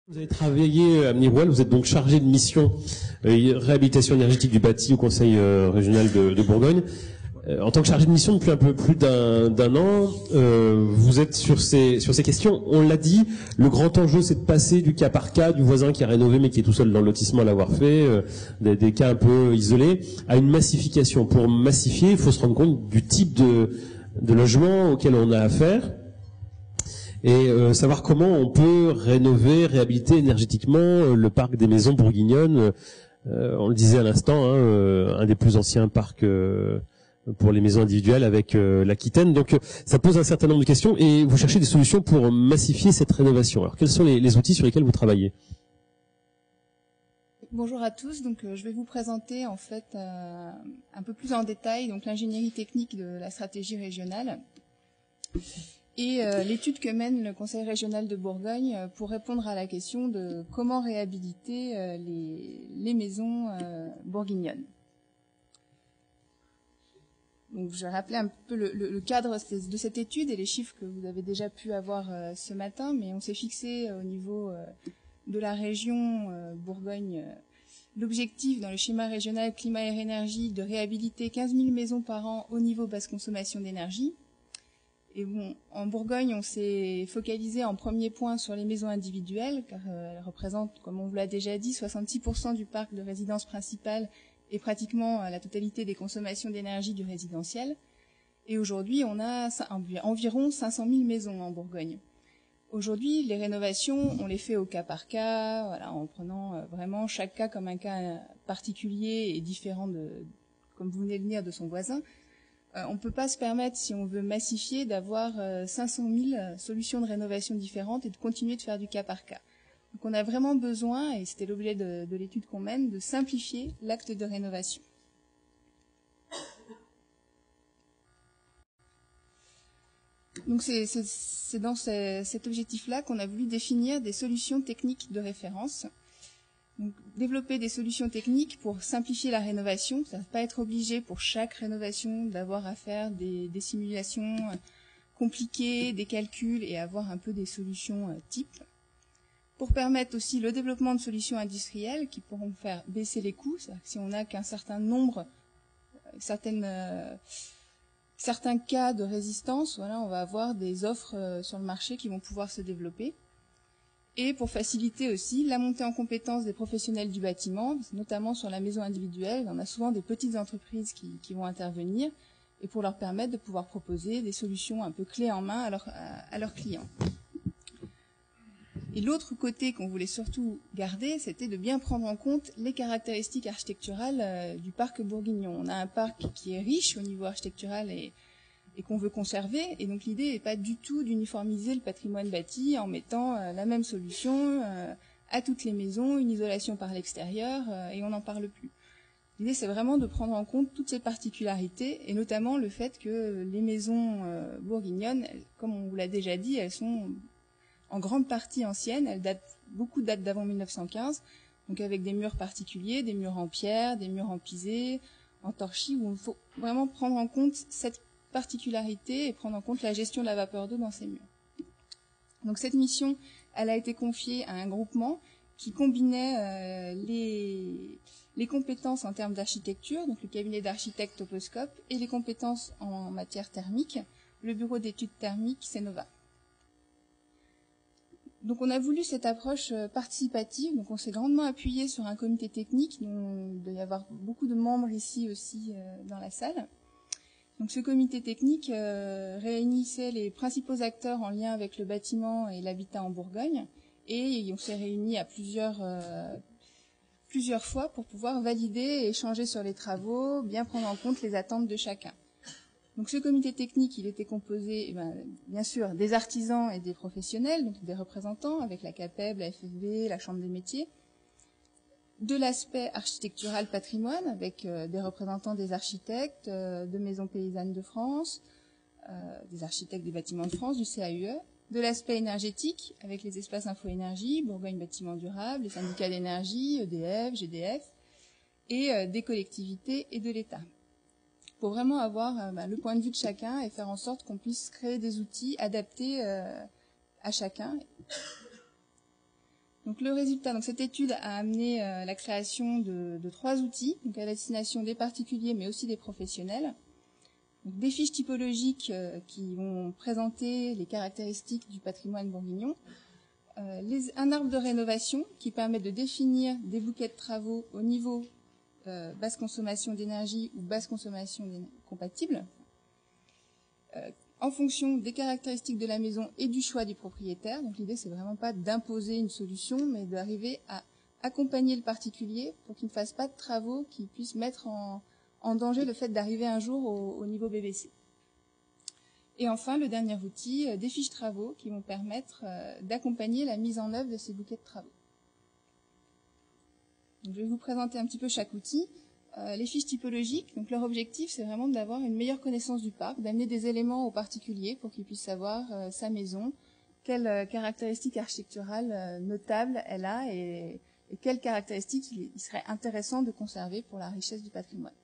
Vous avez travaillé à Mirouel, vous êtes donc chargé de mission réhabilitation énergétique du bâti au Conseil régional de Bourgogne. En tant que chargé de mission depuis un peu plus d'un an, vous êtes sur ces questions. On l'a dit, le grand enjeu c'est de passer du cas par cas, du voisin qui a rénové mais qui est tout seul dans le lotissement à l'avoir fait, des cas un peu isolés, à une massification. Pour massifier, il faut se rendre compte du type de logement auquel on a affaire. Et savoir comment on peut rénover, réhabiliter énergétiquement le parc des maisons bourguignonnes. On le disait à l'instant, un des plus anciens parcs pour les maisons individuelles avec l'Aquitaine. Donc ça pose un certain nombre de questions et vous cherchez des solutions pour massifier cette rénovation. Alors quels sont les outils sur lesquels vous travaillez? Bonjour à tous, donc je vais vous présenter en fait un peu plus en détail donc l'ingénierie technique de la stratégie régionale et l'étude que mène le Conseil régional de Bourgogne pour répondre à la question de comment réhabiliter les maisons bourguignonnes. Donc, je vais rappeler un peu le cadre de cette étude et les chiffres que vous avez déjà pu avoir ce matin, mais on s'est fixé au niveau de la région Bourgogne l'objectif dans le schéma régional climat et énergie de réhabiliter 15 000 maisons par an au niveau basse consommation d'énergie. Et bon, en Bourgogne, on s'est focalisé en premier point sur les maisons individuelles, car elles représentent, comme on vous l'a déjà dit, 66% du parc de résidence principale et pratiquement la totalité des consommations d'énergie du résidentiel. Et aujourd'hui, on a environ 500 000 maisons en Bourgogne. Aujourd'hui, les rénovations, on les fait au cas par cas, voilà, en prenant vraiment chaque cas comme un cas particulier et différent comme vous venez de dire, de son voisin. On ne peut pas se permettre, si on veut massifier, d'avoir 500 000 solutions de rénovation différentes et de continuer de faire du cas par cas. Donc on a vraiment besoin, et c'était l'objet de l'étude qu'on mène, de simplifier l'acte de rénovation. Donc c'est dans cet objectif-là qu'on a voulu définir des solutions techniques de référence. Donc, développer des solutions techniques pour simplifier la rénovation. Ça ne va pas être obligé pour chaque rénovation d'avoir à faire des simulations compliquées, des calculs et avoir un peu des solutions types. Pour permettre aussi le développement de solutions industrielles qui pourront faire baisser les coûts. C'est-à-dire que si on n'a qu'un certain nombre, certains cas de résistance, voilà, on va avoir des offres sur le marché qui vont pouvoir se développer. Et pour faciliter aussi la montée en compétence des professionnels du bâtiment, notamment sur la maison individuelle, on a souvent des petites entreprises qui vont intervenir, et pour leur permettre de pouvoir proposer des solutions un peu clés en main à leurs clients. Et l'autre côté qu'on voulait surtout garder, c'était de bien prendre en compte les caractéristiques architecturales du parc bourguignon. On a un parc qui est riche au niveau architectural et qu'on veut conserver. Et donc l'idée n'est pas du tout d'uniformiser le patrimoine bâti en mettant la même solution à toutes les maisons, une isolation par l'extérieur, et on n'en parle plus. L'idée, c'est vraiment de prendre en compte toutes ces particularités, et notamment le fait que les maisons bourguignonnes, comme on vous l'a déjà dit, elles sont en grande partie anciennes, beaucoup datent d'avant 1915, donc avec des murs particuliers, des murs en pierre, des murs en pisé, en torchis, où il faut vraiment prendre en compte cette particularité et prendre en compte la gestion de la vapeur d'eau dans ces murs. Donc cette mission, elle a été confiée à un groupement qui combinait les compétences en termes d'architecture, donc le cabinet d'architectes Toposcope, et les compétences en matière thermique, le bureau d'études thermiques Cénova. Donc on a voulu cette approche participative, donc on s'est grandement appuyé sur un comité technique, dont il doit y avoir beaucoup de membres ici aussi dans la salle. Donc ce comité technique réunissait les principaux acteurs en lien avec le bâtiment et l'habitat en Bourgogne, et on s'est réunis à plusieurs fois pour pouvoir valider et échanger sur les travaux, bien prendre en compte les attentes de chacun. Donc ce comité technique, il était composé, bien sûr, des artisans et des professionnels, donc des représentants avec la CAPEB, la FFB, la Chambre des métiers, de l'aspect architectural patrimoine avec des représentants des architectes, de Maisons Paysannes de France, des architectes des bâtiments de France, du CAUE, de l'aspect énergétique avec les espaces info-énergie, Bourgogne Bâtiment Durable, les syndicats d'énergie, EDF, GDF, et des collectivités et de l'État. Pour vraiment avoir le point de vue de chacun et faire en sorte qu'on puisse créer des outils adaptés à chacun. Donc le résultat, donc cette étude a amené la création de 3 outils, donc à la destination des particuliers mais aussi des professionnels. Donc des fiches typologiques qui vont présenter les caractéristiques du patrimoine bourguignon, un arbre de rénovation qui permet de définir des bouquets de travaux au niveau basse consommation d'énergie ou basse consommation compatible, en fonction des caractéristiques de la maison et du choix du propriétaire. Donc l'idée, c'est vraiment pas d'imposer une solution, mais d'arriver à accompagner le particulier pour qu'il ne fasse pas de travaux qui puissent mettre en danger le fait d'arriver un jour au niveau BBC. Et enfin, le dernier outil, des fiches travaux qui vont permettre d'accompagner la mise en œuvre de ces bouquets de travaux. Donc, je vais vous présenter un petit peu chaque outil. Les fiches typologiques, donc leur objectif, c'est vraiment d'avoir une meilleure connaissance du parc, d'amener des éléments au particulier pour qu'il puisse savoir sa maison, quelles caractéristiques architecturales notables elle a et quelles caractéristiques il serait intéressant de conserver pour la richesse du patrimoine.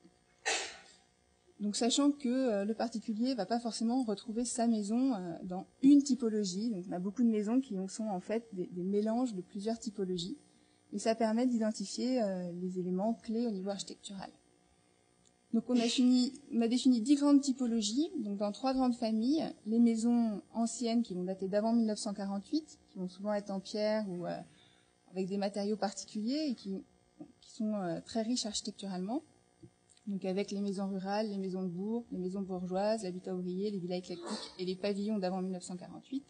Donc sachant que le particulier ne va pas forcément retrouver sa maison dans une typologie. Donc on a beaucoup de maisons qui sont en fait des mélanges de plusieurs typologies. Et ça permet d'identifier les éléments clés au niveau architectural. Donc on a défini 10 grandes typologies, donc dans 3 grandes familles. Les maisons anciennes qui vont dater d'avant 1948, qui vont souvent être en pierre ou avec des matériaux particuliers et qui sont très riches architecturalement. Donc avec les maisons rurales, les maisons de bourg, les maisons bourgeoises, l'habitat ouvrier, les villas éclectiques et les pavillons d'avant 1948.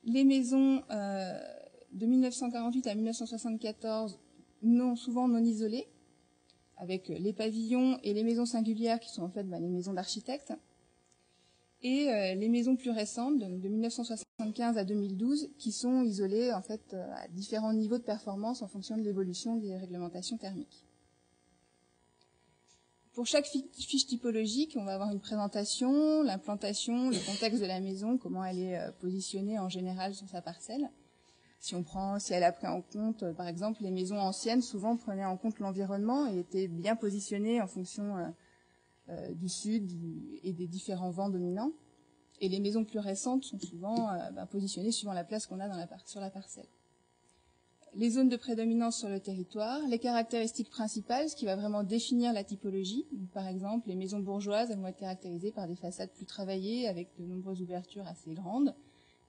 Les maisons de 1948 à 1974, souvent non isolées, avec les pavillons et les maisons singulières qui sont en fait les maisons d'architectes, et les maisons plus récentes, de 1975 à 2012, qui sont isolées en fait à différents niveaux de performance en fonction de l'évolution des réglementations thermiques. Pour chaque fiche typologique, on va avoir une présentation, l'implantation, le contexte de la maison, comment elle est positionnée en général sur sa parcelle. Si elle a pris en compte, par exemple, les maisons anciennes, souvent prenaient en compte l'environnement et étaient bien positionnées en fonction du sud et des différents vents dominants. Et les maisons plus récentes sont souvent positionnées suivant la place qu'on a sur la parcelle. Les zones de prédominance sur le territoire, les caractéristiques principales, ce qui va vraiment définir la typologie. Donc, par exemple, les maisons bourgeoises, elles vont être caractérisées par des façades plus travaillées avec de nombreuses ouvertures assez grandes.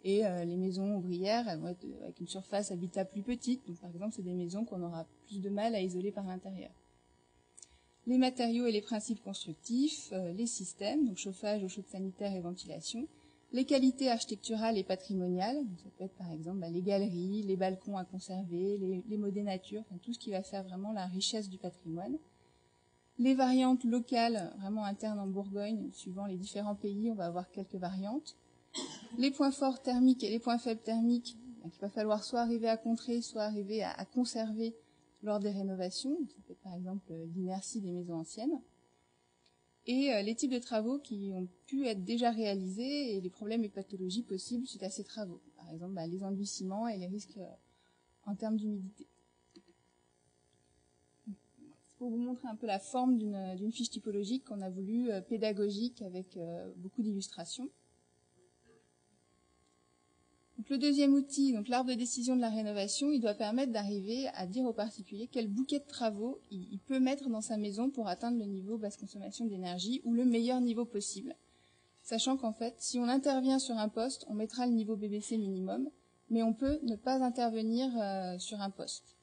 Et les maisons ouvrières, elles vont être avec une surface habitat plus petite. Donc, par exemple, c'est des maisons qu'on aura plus de mal à isoler par l'intérieur. Les matériaux et les principes constructifs, les systèmes, donc chauffage, eau chaude sanitaire et ventilation. Les qualités architecturales et patrimoniales, donc ça peut être par exemple les galeries, les balcons à conserver, les modénatures, enfin, tout ce qui va faire vraiment la richesse du patrimoine. Les variantes locales, vraiment internes en Bourgogne, suivant les différents pays, on va avoir quelques variantes. Les points forts thermiques et les points faibles thermiques, qu'il va falloir soit arriver à contrer, soit arriver à conserver lors des rénovations. Ça peut être par exemple l'inertie des maisons anciennes. Et les types de travaux qui ont pu être déjà réalisés et les problèmes et pathologies possibles suite à ces travaux. Par exemple, les enduits ciment et les risques en termes d'humidité. C'est pour vous montrer un peu la forme d'une fiche typologique qu'on a voulu pédagogique avec beaucoup d'illustrations. Donc, le deuxième outil, donc l'arbre de décision de la rénovation, il doit permettre d'arriver à dire au particulier quel bouquet de travaux il peut mettre dans sa maison pour atteindre le niveau basse consommation d'énergie ou le meilleur niveau possible. Sachant qu'en fait, si on intervient sur un poste, on mettra le niveau BBC minimum, mais on peut ne pas intervenir sur un poste.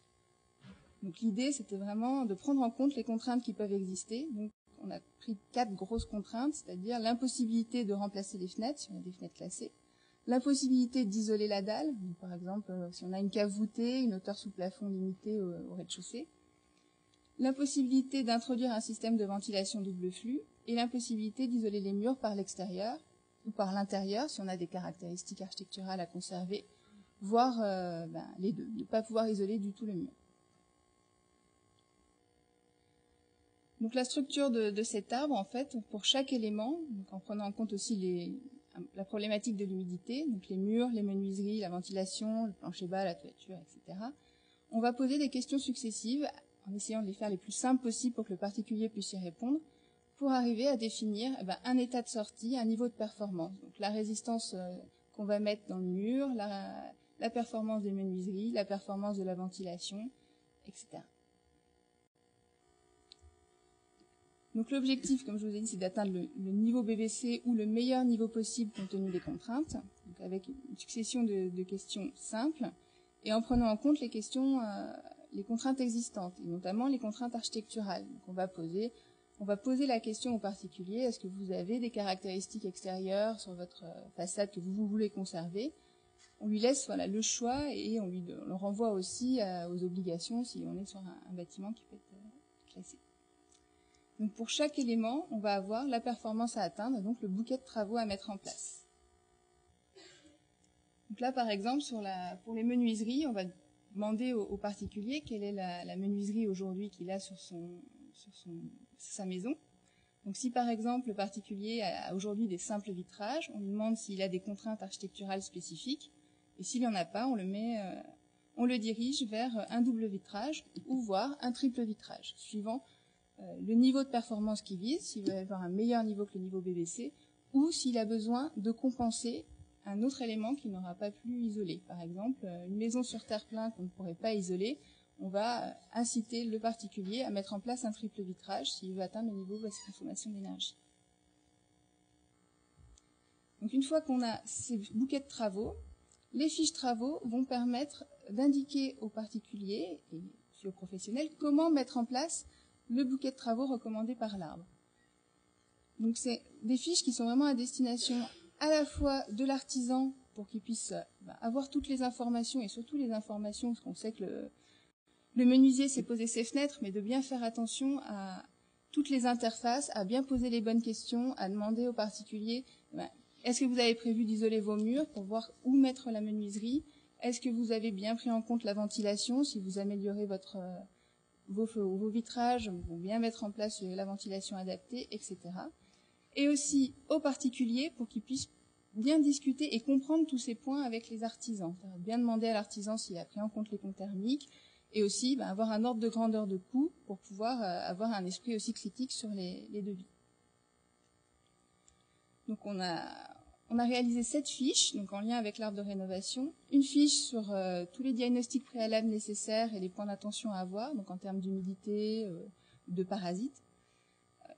Donc l'idée, c'était vraiment de prendre en compte les contraintes qui peuvent exister. Donc on a pris 4 grosses contraintes, c'est-à-dire l'impossibilité de remplacer les fenêtres, si on a des fenêtres classées, l'impossibilité d'isoler la dalle, donc par exemple si on a une cave voûtée, une hauteur sous plafond limitée au rez-de-chaussée, l'impossibilité d'introduire un système de ventilation double flux et l'impossibilité d'isoler les murs par l'extérieur ou par l'intérieur si on a des caractéristiques architecturales à conserver, voire les deux, ne pas pouvoir isoler du tout le mur. Donc la structure de cet arbre, en fait, pour chaque élément, donc en prenant en compte aussi la problématique de l'humidité, donc les murs, les menuiseries, la ventilation, le plancher bas, la toiture, etc. On va poser des questions successives en essayant de les faire les plus simples possibles pour que le particulier puisse y répondre, pour arriver à définir un état de sortie, un niveau de performance. Donc la résistance qu'on va mettre dans le mur, la la performance des menuiseries, la performance de la ventilation, etc. Donc l'objectif, comme je vous ai dit, c'est d'atteindre le niveau BBC ou le meilleur niveau possible compte tenu des contraintes, donc avec une succession de questions simples, et en prenant en compte les contraintes existantes, et notamment les contraintes architecturales. Donc on va poser la question au particulier, est-ce que vous avez des caractéristiques extérieures sur votre façade que vous voulez conserver? On lui laisse le choix et on le renvoie aussi aux obligations si on est sur un bâtiment qui peut être classé. Donc pour chaque élément, on va avoir la performance à atteindre, donc le bouquet de travaux à mettre en place. Donc là, par exemple, pour les menuiseries, on va demander au particulier quelle est la menuiserie aujourd'hui qu'il a sur sa maison. Donc si par exemple le particulier a aujourd'hui des simples vitrages, on lui demande s'il a des contraintes architecturales spécifiques, et s'il n'y en a pas, on le dirige vers un double vitrage ou voire un triple vitrage, suivant le niveau de performance qu'il vise, s'il veut avoir un meilleur niveau que le niveau BBC, ou s'il a besoin de compenser un autre élément qu'il n'aura pas pu isoler. Par exemple, une maison sur terre-plein qu'on ne pourrait pas isoler, on va inciter le particulier à mettre en place un triple vitrage s'il veut atteindre le niveau de basse consommation d'énergie. Donc une fois qu'on a ces bouquets de travaux, les fiches travaux vont permettre d'indiquer aux particuliers et aussi aux professionnels comment mettre en place le bouquet de travaux recommandé par l'arbre. Donc c'est des fiches qui sont vraiment à destination à la fois de l'artisan pour qu'il puisse avoir toutes les informations et surtout les informations, parce qu'on sait que le menuisier sait poser ses fenêtres, mais de bien faire attention à toutes les interfaces, à bien poser les bonnes questions, à demander aux particuliers est-ce que vous avez prévu d'isoler vos murs pour voir où mettre la menuiserie? Est-ce que vous avez bien pris en compte la ventilation si vous améliorez vos vitrages vont bien mettre en place la ventilation adaptée, etc. Et aussi aux particuliers pour qu'ils puissent bien discuter et comprendre tous ces points avec les artisans. Bien demander à l'artisan s'il a pris en compte les ponts thermiques et aussi avoir un ordre de grandeur de coût pour pouvoir avoir un esprit aussi critique sur les devis. Donc on a réalisé 7 fiches, donc en lien avec l'arbre de rénovation. Une fiche sur tous les diagnostics préalables nécessaires et les points d'attention à avoir, donc en termes d'humidité, de parasites.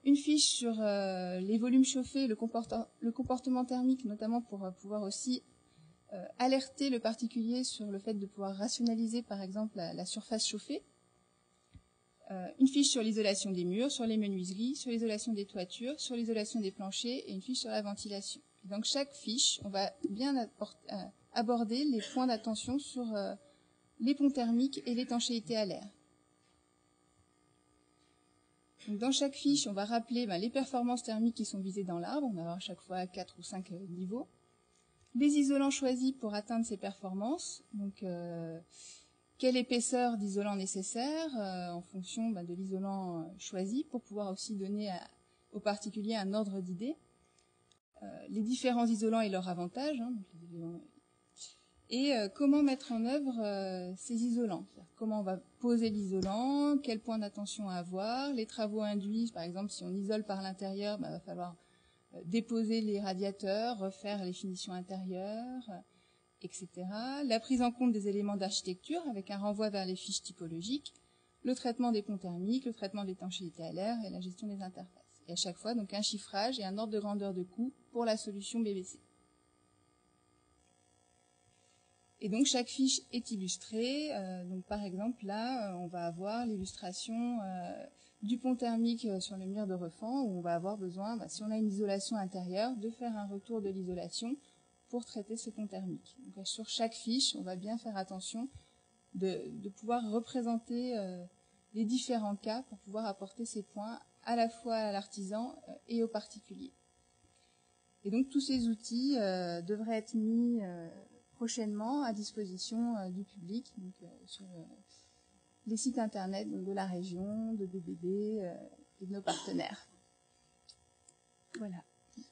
Une fiche sur les volumes chauffés, le comportement thermique, notamment pour pouvoir aussi alerter le particulier sur le fait de pouvoir rationaliser, par exemple, la surface chauffée. Une fiche sur l'isolation des murs, sur les menuiseries, sur l'isolation des toitures, sur l'isolation des planchers et une fiche sur la ventilation. Et donc chaque fiche, on va bien aborder les points d'attention sur les ponts thermiques et l'étanchéité à l'air. Donc dans chaque fiche, on va rappeler les performances thermiques qui sont visées dans l'arbre. On va avoir à chaque fois 4 ou 5 niveaux. Les isolants choisis pour atteindre ces performances. Donc quelle épaisseur d'isolant nécessaire en fonction de l'isolant choisi pour pouvoir aussi donner aux particuliers un ordre d'idée. Les différents isolants et leurs avantages. Et comment mettre en œuvre ces isolants. Comment on va poser l'isolant, quel point d'attention à avoir, les travaux induits, par exemple si on isole par l'intérieur, va falloir déposer les radiateurs, refaire les finitions intérieures, etc. La prise en compte des éléments d'architecture avec un renvoi vers les fiches typologiques, le traitement des ponts thermiques, le traitement de l'étanchéité à l'air et la gestion des interfaces. Et à chaque fois, donc un chiffrage et un ordre de grandeur de coût pour la solution BBC. Et donc chaque fiche est illustrée. Donc par exemple là, on va avoir l'illustration du pont thermique sur le mur de Refend où on va avoir besoin, si on a une isolation intérieure, de faire un retour de l'isolation pour traiter ce pont thermique. Donc sur chaque fiche, on va bien faire attention de pouvoir représenter les différents cas pour pouvoir apporter ces points à la fois à l'artisan et aux particuliers. Et donc tous ces outils devraient être mis prochainement à disposition du public donc, sur les sites internet donc, de la région, de BBB et de nos partenaires. Voilà.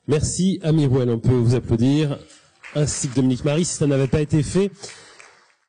Merci Amirouel, on peut vous applaudir, ainsi que Dominique Marie. Si ça n'avait pas été fait,